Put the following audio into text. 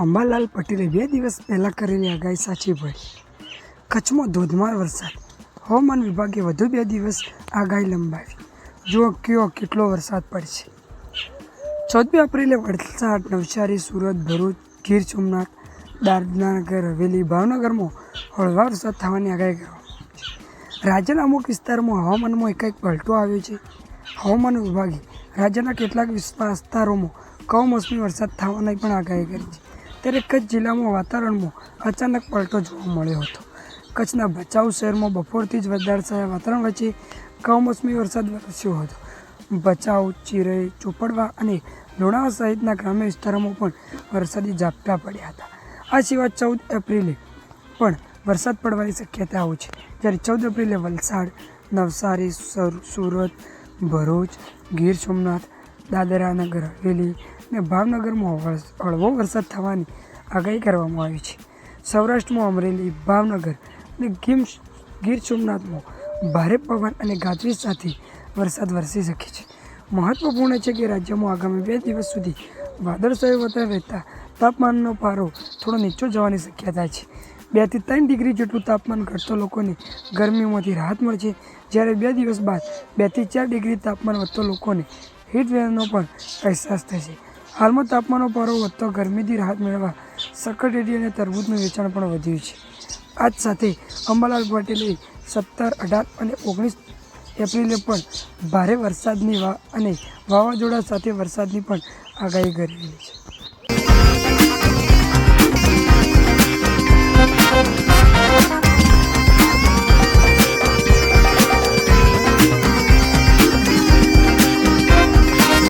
અંબાલાલ પટેલે 2 દિવસ પહેલાં કરેલી આગાહી સાચી પડી. કચ્છમાં ધોધમાર વરસાદ. હવામાન વિભાગે વધુ 2 દિવસ આગાહી લંબાવી. જુઓ કેટલો વરસાદ પડશે. 14 એપ્રિલે વલસાડ, નવસારી, સુરત, ભરૂચ, ગીર સોમનાથ, દાદરાનગર હવેલી, ભાવનગરમાં હળવા વરસાદ થવાની આગાહી કરવામાં આવી છે. રાજ્યના અમુક વિસ્તારોમાં હવામાનમાં એકાએક પલટો આવ્યો છે. હવામાન વિભાગે રાજ્યના કેટલાક વિસ્તારોમાં કમોસમી વરસાદ થવાની પણ આગાહી કરી છે. ત્યારે કચ્છ જિલ્લામાં વાતાવરણમાં અચાનક પલટો જોવા મળ્યો હતો. કચ્છના ભચાઉ શહેરમાં બપોરથી જ વાદળછાયા વાતાવરણ વચ્ચે કમોસમી વરસાદ વરસ્યો હતો. ભચાઉ, ચિરઈ, ચોપડવા અને લોણાવા સહિતના ગ્રામ્ય વિસ્તારોમાં પણ વરસાદી ઝાપટા પડ્યા હતા. આ સિવાય 14 એપ્રિલે પણ વરસાદ પડવાની શક્યતાઓ છે. જ્યારે 14 એપ્રિલે વલસાડ, નવસારી, સુરત, ભરૂચ, ગીર સોમનાથ, દાદરાનગર હવેલી અને ભાવનગરમાં હળવો વરસાદ થવાની આગાહી કરવામાં આવી છે. સૌરાષ્ટ્રમાં અમરેલી, ભાવનગર અને ગીર સોમનાથમાં ભારે પવન અને ગાજવીજ સાથે વરસાદ વરસી શકે છે. મહત્વપૂર્ણ છે કે રાજ્યમાં આગામી 2 દિવસ સુધી વાદળછાયું વાતાવરણ રહેતા તાપમાનનો પારો થોડો નીચો જવાની શક્યતા છે. 2 થી 3 ડિગ્રી જેટલું તાપમાન ઘટતો લોકોને ગરમીમાંથી રાહત મળશે. જ્યારે 2 દિવસ બાદ 2 થી 4 ડિગ્રી તાપમાન વધતો લોકોને હીટવેવનો પણ અહેસાસ થશે. હાલમાં તાપમાનનો પારો વધતો ગરમીથી રાહત મેળવવા સક્કરટેટી અને તરબૂચનું વેચાણ પણ વધ્યું છે. આ જ સાથે અંબાલાલ પટેલે 17, 18 અને 19 એપ્રિલે પણ ભારે વરસાદની અને વાવાઝોડા સાથે વરસાદની પણ આગાહી કરેલી છે.